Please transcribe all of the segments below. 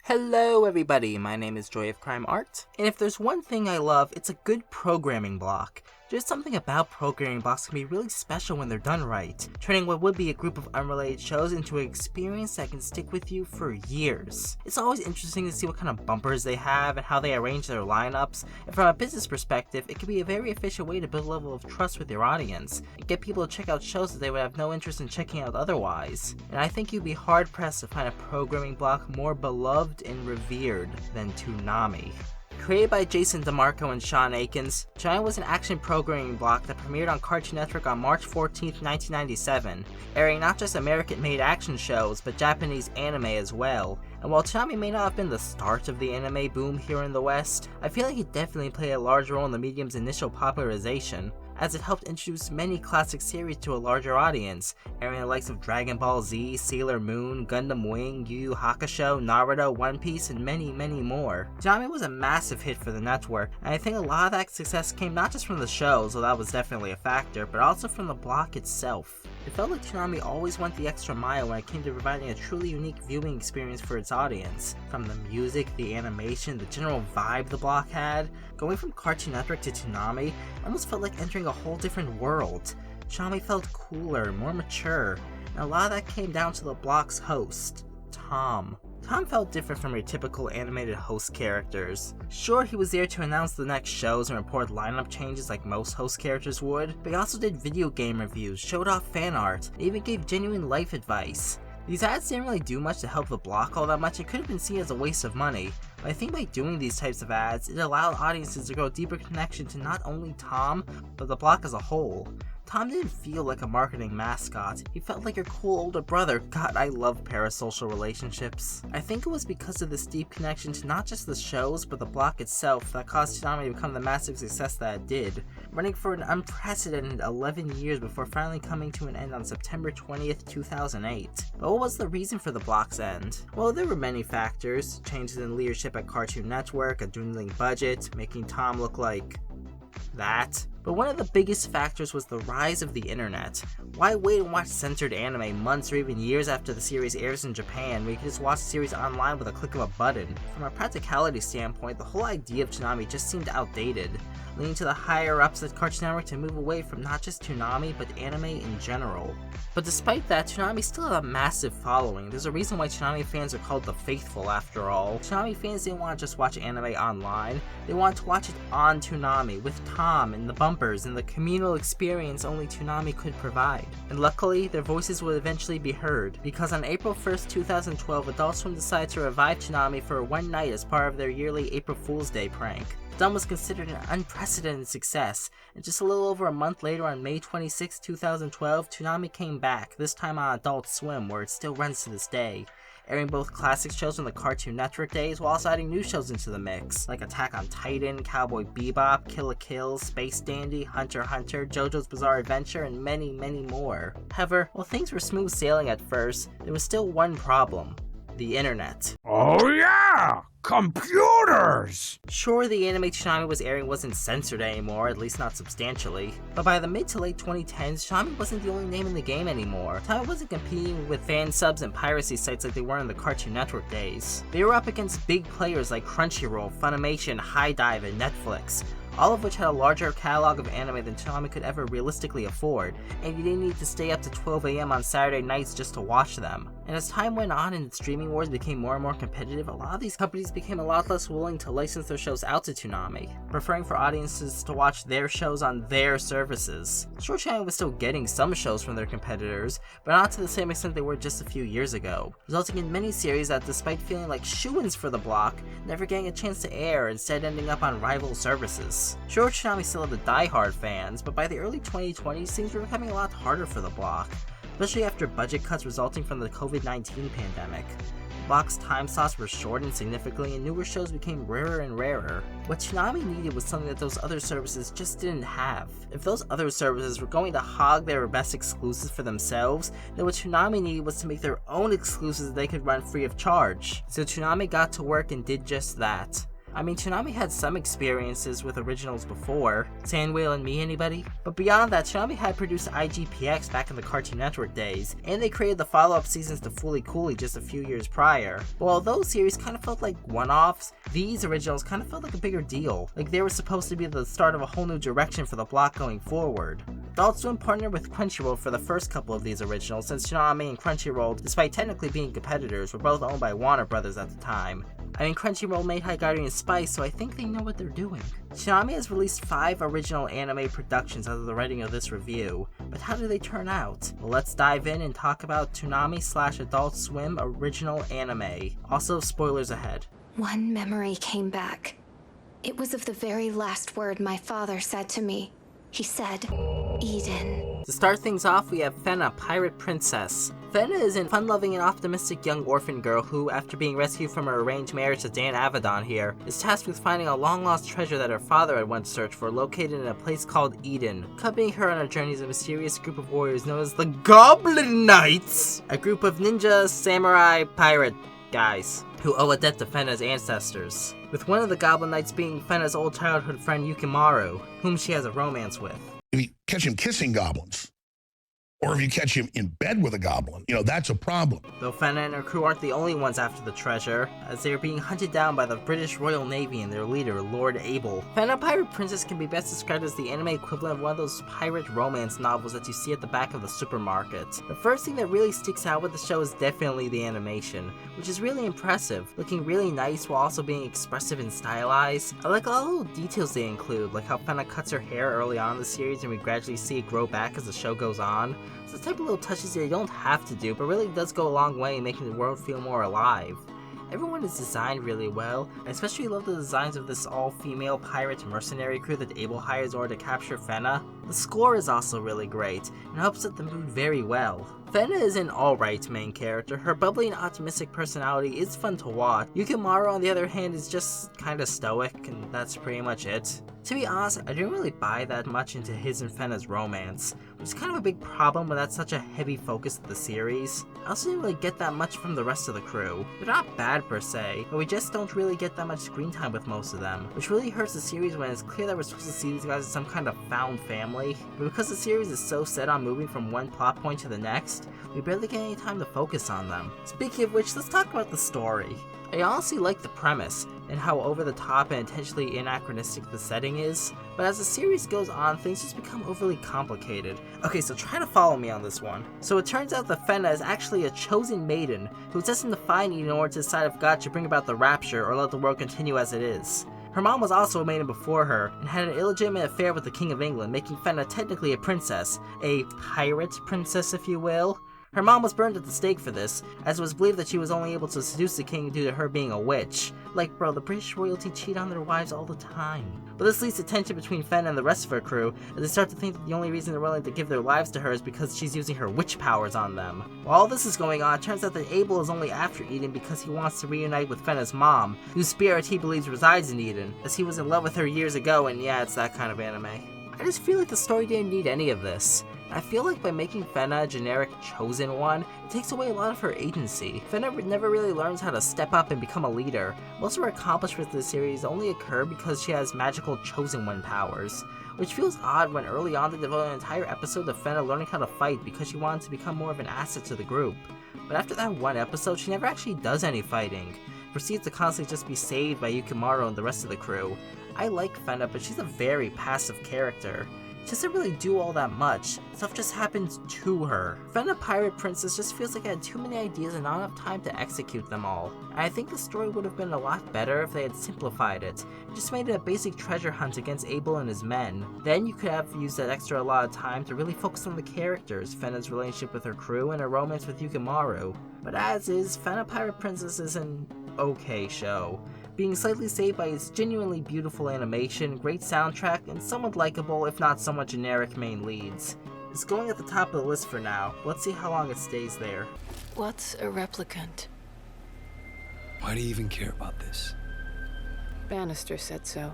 Hello everybody, my name is JoyofCrimeArt, and if there's one thing I love, it's a good programming block. There's something about programming blocks that can be really special when they're done right, turning what would be a group of unrelated shows into an experience that can stick with you for years. It's always interesting to see what kind of bumpers they have and how they arrange their lineups, and from a business perspective, it can be a very efficient way to build a level of trust with your audience, and get people to check out shows that they would have no interest in checking out otherwise. And I think you'd be hard pressed to find a programming block more beloved and revered than Toonami. Created by Jason DeMarco and Sean Akins, Toonami was an action programming block that premiered on Cartoon Network on March 14, 1997, airing not just American-made action shows, but Japanese anime as well. And while Toonami may not have been the start of the anime boom here in the West, I feel like it definitely played a large role in the medium's initial popularization, as it helped introduce many classic series to a larger audience, airing the likes of Dragon Ball Z, Sailor Moon, Gundam Wing, Yu Yu Hakusho, Naruto, One Piece, and many, many more. Toonami was a massive hit for the network, and I think a lot of that success came not just from the shows, though that was definitely a factor, but also from the block itself. It felt like Toonami always went the extra mile when it came to providing a truly unique viewing experience for its audience. From the music, the animation, the general vibe the block had, going from Cartoon Network to Toonami almost felt like entering a whole different world. Toonami felt cooler, more mature, and a lot of that came down to the block's host, Tom. Tom felt different from your typical animated host characters. Sure, he was there to announce the next shows and report lineup changes like most host characters would, but he also did video game reviews, showed off fan art, and even gave genuine life advice. These ads didn't really do much to help the block all that much. It could have been seen as a waste of money, but I think by doing these types of ads, it allowed audiences to grow a deeper connection to not only Tom, but the block as a whole. Tom didn't feel like a marketing mascot, he felt like your cool older brother. God, I love parasocial relationships. I think it was because of this deep connection to not just the shows, but the block itself that caused Toonami to become the massive success that it did, running for an unprecedented 11 years before finally coming to an end on September 20th, 2008. But what was the reason for the block's end? Well, there were many factors: changes in leadership at Cartoon Network, a dwindling budget, making Tom look like that. But one of the biggest factors was the rise of the internet. Why wait and watch censored anime months or even years after the series airs in Japan when you can just watch the series online with a click of a button? From a practicality standpoint, the whole idea of Toonami just seemed outdated, leading to the higher ups at Cartoon Network to move away from not just Toonami, but anime in general. But despite that, Toonami still had a massive following. There's a reason why Toonami fans are called the faithful after all. Toonami fans didn't want to just watch anime online, they wanted to watch it on Toonami, with Tom and the bumpers and the communal experience only Toonami could provide. And luckily, their voices would eventually be heard, because on April 1st, 2012, Adult Swim decided to revive Toonami for one night as part of their yearly April Fool's Day prank. The film was considered an unprecedented success, and just a little over a month later on May 26, 2012, Toonami came back, this time on Adult Swim, where it still runs to this day, airing both classic shows from the Cartoon Network days while also adding new shows into the mix, like Attack on Titan, Cowboy Bebop, Kill la Kill, Space Dandy, Hunter x Hunter, JoJo's Bizarre Adventure, and many, many more. However, while things were smooth sailing at first, there was still one problem: the internet. Oh yeah! Computers! Sure, the anime Toonami was airing wasn't censored anymore, at least not substantially, but by the mid to late 2010s, Toonami wasn't the only name in the game anymore. Toonami wasn't competing with fan subs and piracy sites like they were in the Cartoon Network days. They were up against big players like Crunchyroll, Funimation, HiDive, and Netflix, all of which had a larger catalog of anime than Toonami could ever realistically afford, and you didn't need to stay up to 12 AM on Saturday nights just to watch them. And as time went on and streaming wars became more and more competitive, a lot of these companies became a lot less willing to license their shows out to Toonami, preferring for audiences to watch their shows on their services. Sure, Toonami was still getting some shows from their competitors, but not to the same extent they were just a few years ago, resulting in many series that, despite feeling like shoo-ins for the block, never getting a chance to air, instead ending up on rival services. Sure, Toonami still had the die-hard fans, but by the early 2020s, things were becoming a lot harder for the block, especially after budget cuts resulting from the COVID-19 pandemic. The block's time slots were shortened significantly and newer shows became rarer and rarer. What Toonami needed was something that those other services just didn't have. If those other services were going to hog their best exclusives for themselves, then what Toonami needed was to make their own exclusives that they could run free of charge. So Toonami got to work and did just that. I mean, Toonami had some experiences with originals before. Sandwhale and Me, anybody? But beyond that, Toonami had produced IGPX back in the Cartoon Network days, and they created the follow-up seasons to Fooly Cooly just a few years prior. But while those series kind of felt like one-offs, these originals kind of felt like a bigger deal. Like they were supposed to be the start of a whole new direction for the block going forward. Adult Swim partnered with Crunchyroll for the first couple of these originals, since Toonami and Crunchyroll, despite technically being competitors, were both owned by Warner Brothers at the time. I mean, Crunchyroll made High Guardian Spice, so I think they know what they're doing. Toonami has released 5 original anime productions out of the writing of this review, but how do they turn out? Well, let's dive in and talk about Toonami/Adult Swim original anime. Also, spoilers ahead. One memory came back. It was of the very last word my father said to me. He said, Eden. To start things off, we have Fena, Pirate Princess. Fena is a fun-loving and optimistic young orphan girl who, after being rescued from her arranged marriage to Dan Avedon here, is tasked with finding a long-lost treasure that her father had once searched for, located in a place called Eden. Accompanying her on her journey is a mysterious group of warriors known as the Goblin Knights, a group of ninja, samurai, pirate guys who owe a debt to Fena's ancestors, with one of the Goblin Knights being Fena's old childhood friend Yukimaru, whom she has a romance with. If you catch him kissing goblins, or if you catch him in bed with a goblin, that's a problem. Though Fena and her crew aren't the only ones after the treasure, as they are being hunted down by the British Royal Navy and their leader, Lord Abel. Fena Pirate Princess can be best described as the anime equivalent of one of those pirate romance novels that you see at the back of the supermarket. The first thing that really sticks out with the show is definitely the animation, which is really impressive, looking really nice while also being expressive and stylized. I like all the little details they include, like how Fena cuts her hair early on in the series and we gradually see it grow back as the show goes on. It's the type of little touches that you don't have to do, but really does go a long way in making the world feel more alive. Everyone is designed really well. I especially love the designs of this all-female pirate mercenary crew that Abel hires in order to capture Fena. The score is also really great, and helps set the mood very well. Fena is an alright main character. Her bubbly and optimistic personality is fun to watch. Yukimaru, on the other hand, is just kinda stoic, and that's pretty much it. To be honest, I didn't really buy that much into his and Fena's romance, which is kind of a big problem when that's such a heavy focus of the series. I also didn't really get that much from the rest of the crew. They're not bad per se, but we just don't really get that much screen time with most of them, which really hurts the series when it's clear that we're supposed to see these guys as some kind of found family. But because the series is so set on moving from one plot point to the next, we barely get any time to focus on them. Speaking of which, let's talk about the story. I honestly like the premise, and how over the top and intentionally anachronistic the setting is, but as the series goes on, things just become overly complicated. Okay, so try to follow me on this one. So it turns out that Fena is actually a chosen maiden, who's destined to find Eden in order to decide if God should bring about the rapture or let the world continue as it is. Her mom was also a maiden before her, and had an illegitimate affair with the King of England, making Fena technically a princess. A pirate princess, if you will. Her mom was burned at the stake for this, as it was believed that she was only able to seduce the king due to her being a witch. Like bro, the British royalty cheat on their wives all the time. But this leads to tension between Fena and the rest of her crew, as they start to think that the only reason they're willing to give their lives to her is because she's using her witch powers on them. While all this is going on, it turns out that Abel is only after Eden because he wants to reunite with Fena's mom, whose spirit he believes resides in Eden, as he was in love with her years ago, and yeah, it's that kind of anime. I just feel like the story didn't need any of this. I feel like by making Fena a generic chosen one, it takes away a lot of her agency. Fena never really learns how to step up and become a leader. Most of her accomplishments in the series only occur because she has magical chosen one powers, which feels odd when early on they devoted an entire episode to Fena learning how to fight because she wanted to become more of an asset to the group. But after that one episode, she never actually does any fighting. Proceeds to constantly just be saved by Yukimaru and the rest of the crew. I like Fena, but she's a very passive character. She doesn't really do all that much. Stuff just happens to her. Fena Pirate Princess just feels like I had too many ideas and not enough time to execute them all. And I think the story would have been a lot better if they had simplified it. Just made it a basic treasure hunt against Abel and his men. Then you could have used that extra lot of time to really focus on the characters, Fena's relationship with her crew, and her romance with Yukimaru. But as is, Fena Pirate Princess is an okay show, being slightly saved by its genuinely beautiful animation, great soundtrack, and somewhat likable, if not somewhat generic main leads. It's going at the top of the list for now. Let's see how long it stays there. What's a replicant? Why do you even care about this? Bannister said so.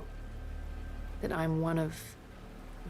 That I'm one of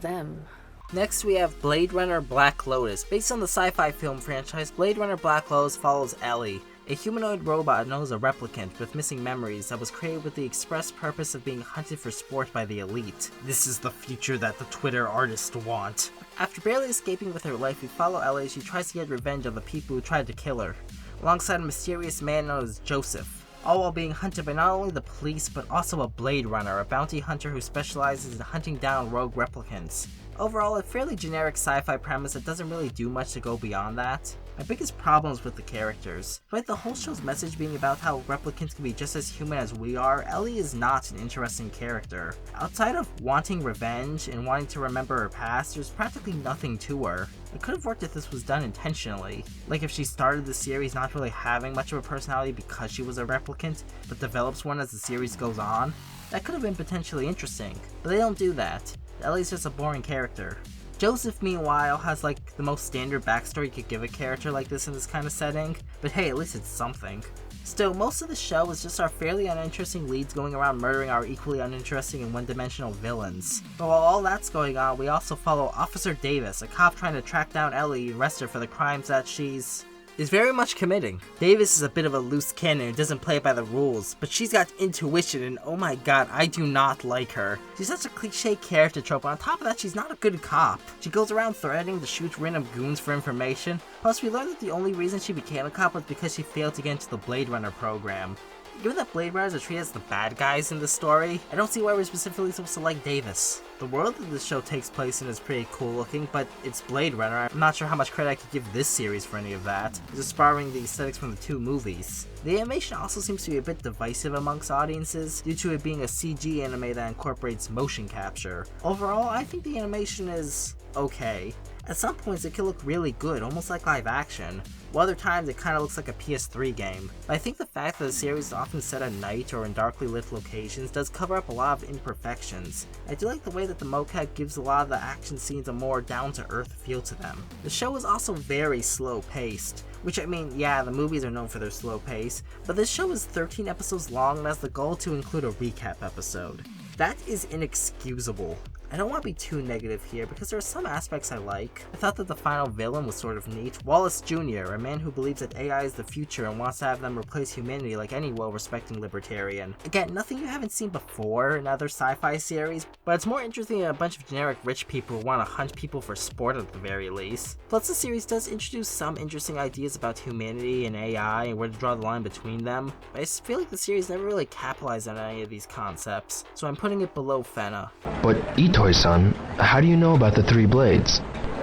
them. Next we have Blade Runner Black Lotus. Based on the sci-fi film franchise, Blade Runner Black Lotus follows Ellie, a humanoid robot known as a replicant with missing memories that was created with the express purpose of being hunted for sport by the elite. This is the future that the Twitter artists want. After barely escaping with her life, we follow Ellie as she tries to get revenge on the people who tried to kill her, alongside a mysterious man known as Joseph, all while being hunted by not only the police but also a Blade Runner, a bounty hunter who specializes in hunting down rogue replicants. Overall, a fairly generic sci-fi premise that doesn't really do much to go beyond that. My biggest problem is with the characters. Despite the whole show's message being about how replicants can be just as human as we are, Ellie is not an interesting character. Outside of wanting revenge and wanting to remember her past, there's practically nothing to her. It could have worked if this was done intentionally. Like if she started the series not really having much of a personality because she was a replicant, but develops one as the series goes on. That could have been potentially interesting, but they don't do that. Ellie's just a boring character. Joseph, meanwhile, has like the most standard backstory you could give a character like this in this kind of setting, but hey, at least it's something. Still, most of the show is just our fairly uninteresting leads going around murdering our equally uninteresting and one-dimensional villains. But while all that's going on, we also follow Officer Davis, a cop trying to track down Ellie and arrest her for the crimes that she's very much committing. Davis is a bit of a loose cannon who doesn't play by the rules, but she's got intuition and oh my god, I do not like her. She's such a cliche character trope, and on top of that, she's not a good cop. She goes around threatening to shoot random goons for information, plus we learned that the only reason she became a cop was because she failed to get into the Blade Runner program. Given that Blade Runners are treated as the bad guys in this story, I don't see why we're specifically supposed to like Davis. The world that this show takes place in is pretty cool looking, but it's Blade Runner. I'm not sure how much credit I could give this series for any of that, just borrowing the aesthetics from the two movies. The animation also seems to be a bit divisive amongst audiences, due to it being a CG anime that incorporates motion capture. Overall, I think the animation is okay. At some points it can look really good, almost like live action, while other times it kinda looks like a PS3 game. But I think the fact that the series is often set at night or in darkly lit locations does cover up a lot of imperfections. I do like the way that the mocap gives a lot of the action scenes a more down-to-earth feel to them. The show is also very slow paced, which I mean, yeah, the movies are known for their slow pace, but this show is 13 episodes long and has the goal to include a recap episode. That is inexcusable. I don't want to be too negative here because there are some aspects I like. I thought that the final villain was sort of neat. Wallace Jr., a man who believes that AI is the future and wants to have them replace humanity like any well-respecting libertarian. Again, nothing you haven't seen before in other sci-fi series, but it's more interesting than a bunch of generic rich people who want to hunt people for sport at the very least. Plus, the series does introduce some interesting ideas about humanity and AI and where to draw the line between them, but I just feel like the series never really capitalized on any of these concepts, so I'm putting it below Fena. But Itoi-san, how do you know about the three blades?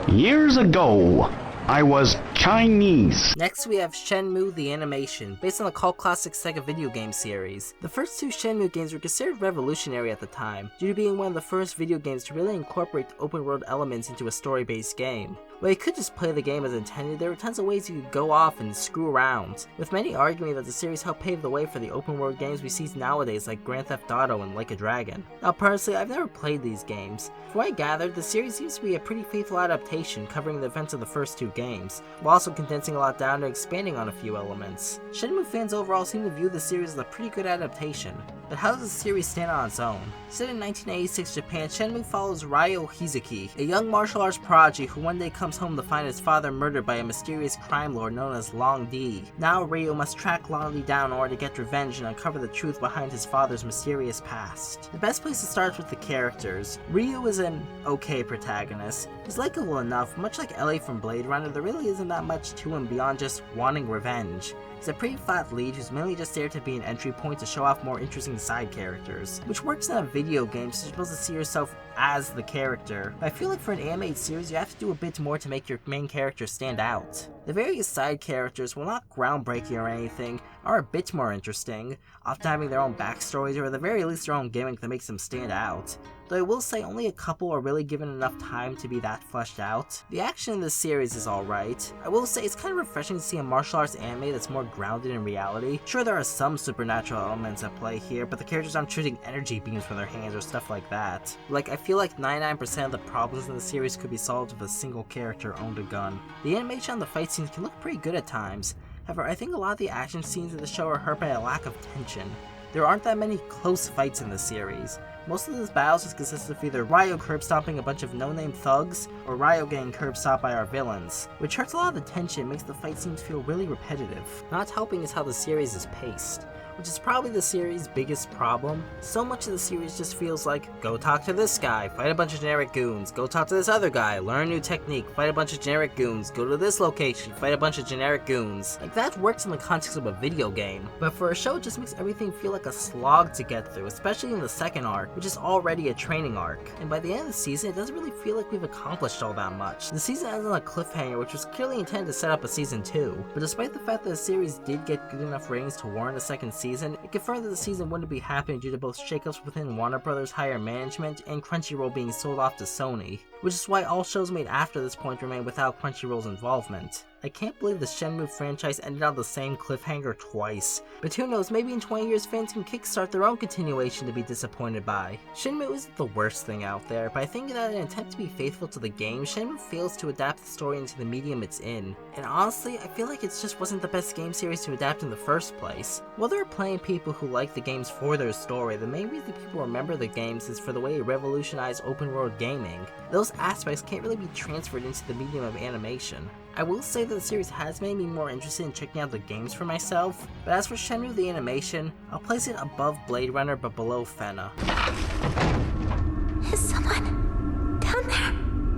Years ago, I was Chinese. Next we have Shenmue the animation, based on the cult classic Sega video game series. The first two Shenmue games were considered revolutionary at the time, due to being one of the first video games to really incorporate open world elements into a story-based game. While you could just play the game as intended, there were tons of ways you could go off and screw around, with many arguing that the series helped pave the way for the open world games we see nowadays like Grand Theft Auto and Like a Dragon. Now personally, I've never played these games. From what I gathered, the series seems to be a pretty faithful adaptation covering the events of the first two games, while also condensing a lot down and expanding on a few elements. Shenmue fans overall seem to view the series as a pretty good adaptation. But how does the series stand on its own? Set in 1986 Japan, Shenmue follows Ryo Hizuki, a young martial arts prodigy who one day comes home to find his father murdered by a mysterious crime lord known as Long D. Now Ryo must track Long D down in order to get revenge and uncover the truth behind his father's mysterious past. The best place to start is with the characters. Ryo is an okay protagonist. He's likable enough, much like Ellie from Blade Runner, there really isn't that much to him beyond just wanting revenge. He's a pretty flat lead who's mainly just there to be an entry point to show off more interesting side characters, which works in a video game so you're supposed to see yourself as the character. But I feel like for an animated series you have to do a bit more to make your main character stand out. The various side characters, while not groundbreaking or anything, are a bit more interesting, often having their own backstories or at the very least their own gimmick that makes them stand out. Though I will say only a couple are really given enough time to be that fleshed out. The action in this series is alright. I will say it's kind of refreshing to see a martial arts anime that's more grounded in reality. Sure, there are some supernatural elements at play here, but the characters aren't shooting energy beams from their hands or stuff like that. Like, I feel like 99% of the problems in the series could be solved if a single character owned a gun. The animation on the fight scenes can look pretty good at times. However, I think a lot of the action scenes in the show are hurt by a lack of tension. there aren't that many close fights in the series. Most of these battles just consist of either Ryo curb stomping a bunch of no-name thugs, or Ryo getting curb stomped by our villains, which hurts a lot of the tension and makes the fight seem to feel really repetitive. Not helping is how the series is paced, which is probably the series' biggest problem. So much of the series just feels like, go talk to this guy, fight a bunch of generic goons, go talk to this other guy, learn a new technique, fight a bunch of generic goons, go to this location, fight a bunch of generic goons. Like, that works in the context of a video game, but for a show it just makes everything feel like a slog to get through, especially in the second arc, which is already a training arc. And by the end of the season, it doesn't really feel like we've accomplished all that much. The season ends on a cliffhanger, which was clearly intended to set up a season 2, but despite the fact that the series did get good enough ratings to warrant a second season, it confirmed that the season wouldn't be happening due to both shakeups within Warner Brothers' higher management and Crunchyroll being sold off to Sony, which is why all shows made after this point remain without Crunchyroll's involvement. I can't believe the Shenmue franchise ended on the same cliffhanger twice, but who knows, maybe in 20 years fans can kickstart their own continuation to be disappointed by. Shenmue isn't the worst thing out there, but I think that in an attempt to be faithful to the game, Shenmue fails to adapt the story into the medium it's in. And honestly, I feel like it just wasn't the best game series to adapt in the first place. While there are plenty of people who like the games for their story, the main reason people remember the games is for the way it revolutionized open world gaming. Those aspects can't really be transferred into the medium of animation. I will say that the series has made me more interested in checking out the games for myself, but as for Shenmue the animation, I'll place it above Blade Runner but below Fena. Is someone down there?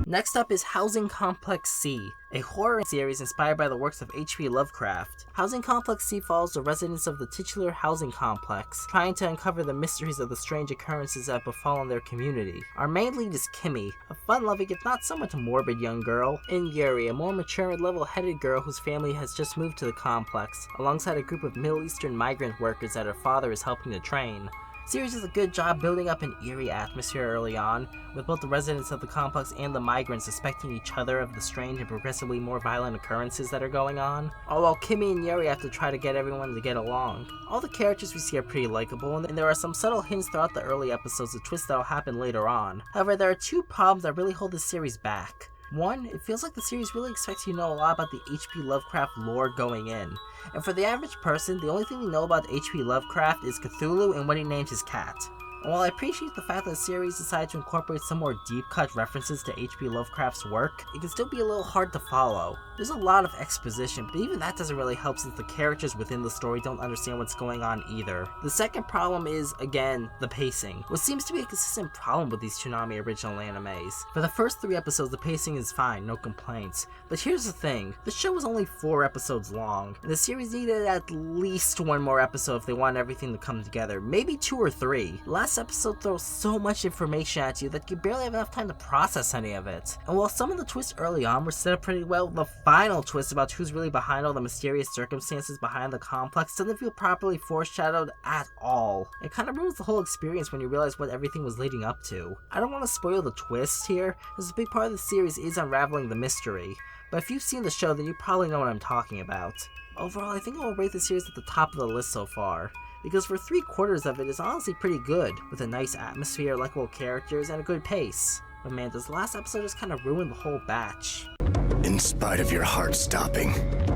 Next up is Housing Complex C, a horror series inspired by the works of H.P. Lovecraft. Housing Complex C follows the residents of the titular housing complex, trying to uncover the mysteries of the strange occurrences that have befallen their community. Our main lead is Kimmy, a fun-loving if not somewhat morbid young girl, and Yuri, a more mature and level-headed girl whose family has just moved to the complex, alongside a group of Middle Eastern migrant workers that her father is helping to train. The series does a good job building up an eerie atmosphere early on, with both the residents of the complex and the migrants suspecting each other of the strange and progressively more violent occurrences that are going on, all while Kimmy and Yuri have to try to get everyone to get along. All the characters we see are pretty likable, and there are some subtle hints throughout the early episodes of twists that will happen later on. However, there are two problems that really hold this series back. One, it feels like the series really expects you to know a lot about the H.P. Lovecraft lore going in. And for the average person, the only thing they know about H.P. Lovecraft is Cthulhu and what he named his cat. And while I appreciate the fact that the series decided to incorporate some more deep-cut references to H.P. Lovecraft's work, it can still be a little hard to follow. There's a lot of exposition, but even that doesn't really help since the characters within the story don't understand what's going on either. The second problem is, again, the pacing, which seems to be a consistent problem with these Toonami original animes. For the first 3 episodes, the pacing is fine, no complaints. But here's the thing, the show was only 4 episodes long, and the series needed at least 1 more episode if they wanted everything to come together, maybe 2 or 3. Last episode throws so much information at you that you barely have enough time to process any of it. And while some of the twists early on were set up pretty well, the final twist about who's really behind all the mysterious circumstances behind the complex doesn't feel properly foreshadowed at all. It kind of ruins the whole experience when you realize what everything was leading up to. I don't want to spoil the twists here, as a big part of the series is unraveling the mystery, but if you've seen the show then you probably know what I'm talking about. Overall, I think I will rate the series at the top of the list so far, because for 3/4 of it is honestly pretty good, with a nice atmosphere, likable characters, and a good pace. But man, this last episode just kind of ruined the whole batch. In spite of your heart stopping,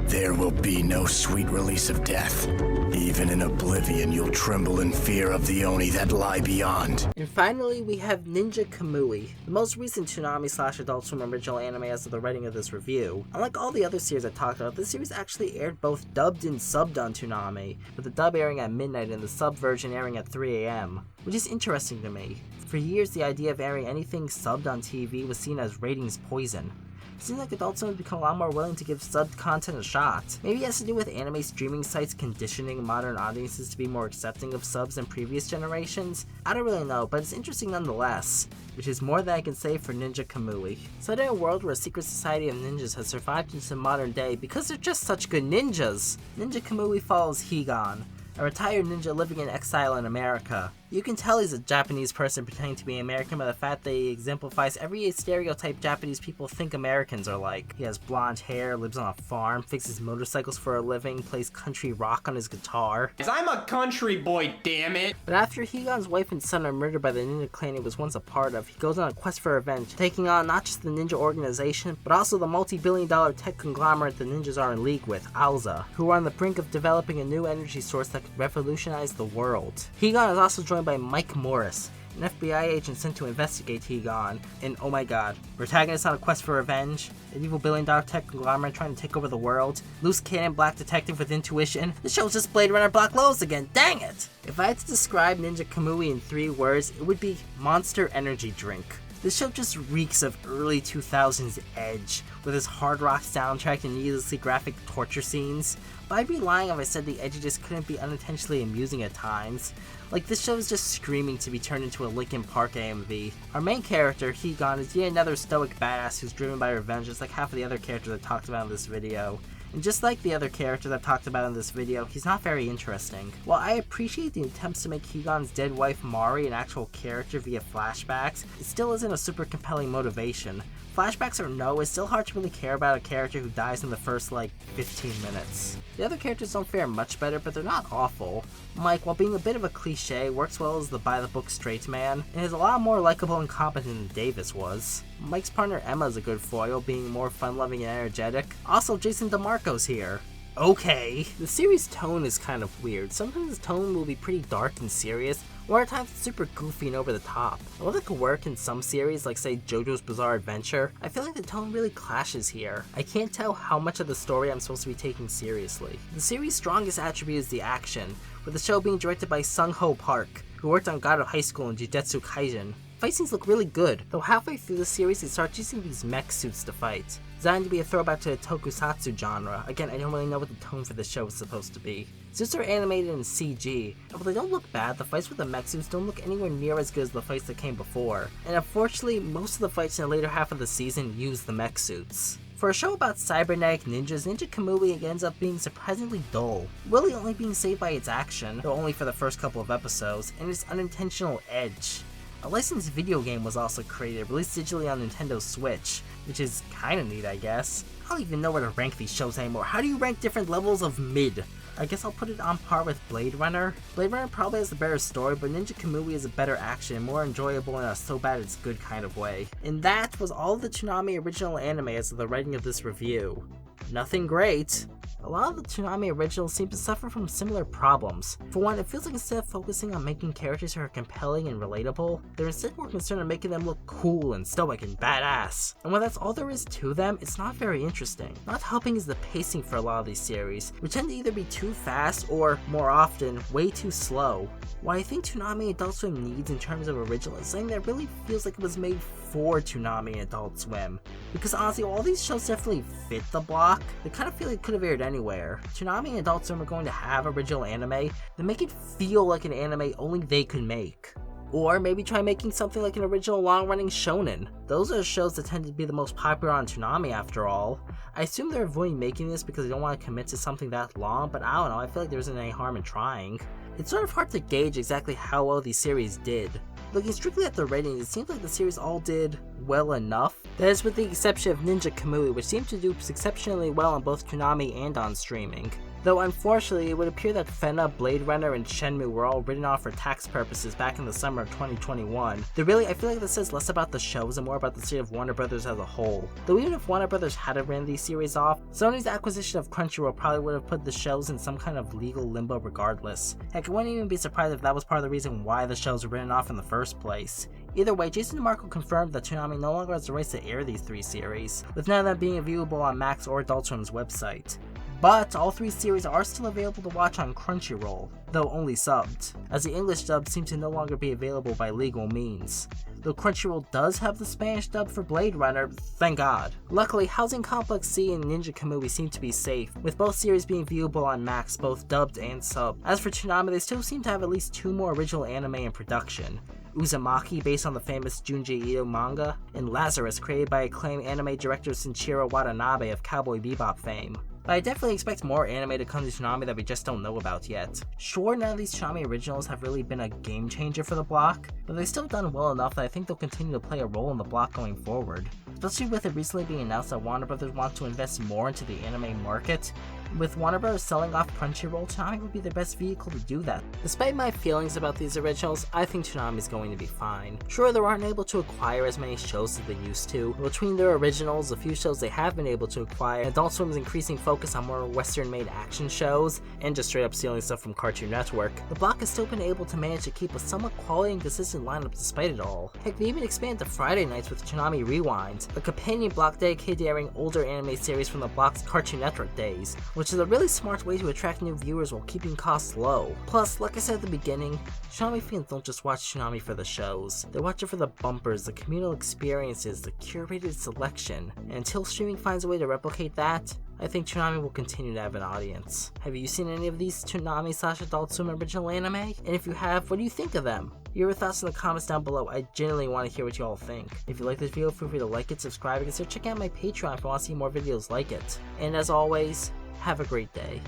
there will be no sweet release of death. Even in oblivion, you'll tremble in fear of the Oni that lie beyond. And finally, we have Ninja Kamui, the most recent Toonami/Adult Swim original anime as of the writing of this review. Unlike all the other series I talked about, this series actually aired both dubbed and subbed on Toonami, with the dub airing at midnight and the sub version airing at 3 AM, which is interesting to me. For years, the idea of airing anything subbed on TV was seen as ratings poison. It seems like Adult Swim have become a lot more willing to give subbed content a shot. Maybe it has to do with anime streaming sites conditioning modern audiences to be more accepting of subs than previous generations? I don't really know, but it's interesting nonetheless, which is more than I can say for Ninja Kamui. Set in a world where a secret society of ninjas has survived into modern day because they're just such good ninjas. Ninja Kamui follows Higan, a retired ninja living in exile in America. You can tell he's a Japanese person pretending to be American by the fact that he exemplifies every stereotype Japanese people think Americans are like. He has blonde hair, lives on a farm, fixes motorcycles for a living, plays country rock on his guitar. I'm a country boy, damn it! But after Higan's wife and son are murdered by the ninja clan he was once a part of, he goes on a quest for revenge, taking on not just the ninja organization, but also the multi-billion-dollar tech conglomerate the ninjas are in league with, Alza, who are on the brink of developing a new energy source that could revolutionize the world. Higan is also joined by Mike Morris, an FBI agent sent to investigate Higan, and oh my god, protagonist on a quest for revenge, an evil billion-dollar tech conglomerate trying to take over the world, loose cannon black detective with intuition. The show's just Blade Runner Black Lotus again, dang it! If I had to describe Ninja Kamui in 3 words, it would be Monster Energy Drink. This show just reeks of early 2000s edge, with its hard rock soundtrack and needlessly graphic torture scenes, but I'd be lying if I said the edge just couldn't be unintentionally amusing at times. Like, this show is just screaming to be turned into a Linkin Park AMV. Our main character, Higan, is yet another stoic badass who's driven by revenge just like half of the other characters I talked about in this video. And just like the other characters I've talked about in this video, he's not very interesting. While I appreciate the attempts to make Higan's dead wife Mari an actual character via flashbacks, it still isn't a super compelling motivation. Flashbacks or no, it's still hard to really care about a character who dies in the first, 15 minutes. The other characters don't fare much better, but they're not awful. Mike, while being a bit of a cliche, works well as the by-the-book straight man, and is a lot more likable and competent than Davis was. Mike's partner Emma is a good foil, being more fun-loving and energetic. Also, Jason DeMarco's here. Okay, the series' tone is kind of weird. Sometimes the tone will be pretty dark and serious, or at times it's super goofy and over the top. While that could work in some series, like say JoJo's Bizarre Adventure, I feel like the tone really clashes here. I can't tell how much of the story I'm supposed to be taking seriously. The series' strongest attribute is the action, with the show being directed by Sung-Ho Park, who worked on God of High School and Jujutsu Kaisen. Fight scenes look really good, though halfway through the series they start using these mech suits to fight, designed to be a throwback to the tokusatsu genre. Again, I don't really know what the tone for the show is supposed to be. Suits are animated in CG, and while they don't look bad, the fights with the mech suits don't look anywhere near as good as the fights that came before. And unfortunately, most of the fights in the later half of the season use the mech suits. For a show about cybernetic ninjas, Ninja Kamui ends up being surprisingly dull, really only being saved by its action, though only for the first couple of episodes, and its unintentional edge. A licensed video game was also created, released digitally on Nintendo Switch, which is kinda neat, I guess. I don't even know where to rank these shows anymore. How do you rank different levels of mid? I guess I'll put it on par with Blade Runner. Blade Runner probably has a better story, but Ninja Kamui is a better action, more enjoyable in a so bad it's good kind of way. And that was all of the Toonami original anime as of the writing of this review. Nothing great. A lot of the Toonami originals seem to suffer from similar problems. For one, it feels like instead of focusing on making characters who are compelling and relatable, they're instead more concerned on making them look cool and stoic and badass. And when that's all there is to them, it's not very interesting. Not helping is the pacing for a lot of these series, which tend to either be too fast or, more often, way too slow. What I think Toonami Adult Swim needs in terms of original is something that really feels like it was made for Toonami and Adult Swim. Because honestly, all these shows definitely fit the block, they kind of feel like it could have aired anywhere. Toonami and Adult Swim are going to have original anime that make it feel like an anime only they could make. Or maybe try making something like an original long-running shonen. Those are the shows that tend to be the most popular on Toonami after all. I assume they're avoiding making this because they don't want to commit to something that long, but I don't know, I feel like there isn't any harm in trying. It's sort of hard to gauge exactly how well these series did. Looking strictly at the ratings, it seems like the series all did well enough. That is with the exception of Ninja Kamui, which seemed to do exceptionally well on both Toonami and on streaming. Though unfortunately, it would appear that Fena, Blade Runner, and Shenmue were all written off for tax purposes back in the summer of 2021. I feel like this says less about the shows and more about the state of Warner Brothers as a whole. Though even if Warner Brothers hadn't written these series off, Sony's acquisition of Crunchyroll probably would have put the shows in some kind of legal limbo regardless. Heck, I wouldn't even be surprised if that was part of the reason why the shows were written off in the first place. Either way, Jason DeMarco confirmed that Toonami no longer has the rights to air these 3 series, with none of them being viewable on Max or Adult Swim's website. But all 3 series are still available to watch on Crunchyroll, though only subbed, as the English dub seem to no longer be available by legal means. Though Crunchyroll does have the Spanish dub for Blade Runner, thank God. Luckily, Housing Complex C and Ninja Kamui seem to be safe, with both series being viewable on Max, both dubbed and subbed. As for Toonami, they still seem to have at least 2 more original anime in production. Uzumaki, based on the famous Junji Ito manga, and Lazarus, created by acclaimed anime director Shinichiro Watanabe of Cowboy Bebop fame. But I definitely expect more anime to come to Toonami that we just don't know about yet. Sure, none of these Toonami originals have really been a game changer for the block, but they've still done well enough that I think they'll continue to play a role in the block going forward. Especially with it recently being announced that Warner Bros. Wants to invest more into the anime market. With Warner Bros. Selling off Crunchyroll, Toonami would be the best vehicle to do that. Despite my feelings about these originals, I think Toonami is going to be fine. Sure, they aren't able to acquire as many shows as they used to, but between their originals, the few shows they have been able to acquire, and Adult Swim's increasing focus on more Western-made action shows, and just straight up stealing stuff from Cartoon Network, the block has still been able to manage to keep a somewhat quality and consistent lineup despite it all. Heck, they even expanded to Friday nights with Toonami Rewind, a companion block dedicated to airing older anime series from the block's Cartoon Network days, which is a really smart way to attract new viewers while keeping costs low. Plus, like I said at the beginning, Toonami fans don't just watch Toonami for the shows. They watch it for the bumpers, the communal experiences, the curated selection. And until streaming finds a way to replicate that, I think Toonami will continue to have an audience. Have you seen any of these Toonami/Adult Swim original anime? And if you have, what do you think of them? Your thoughts in the comments down below. I genuinely want to hear what you all think. If you like this video, feel free to like it, subscribe, and consider checking out my Patreon if you want to see more videos like it. And as always, have a great day.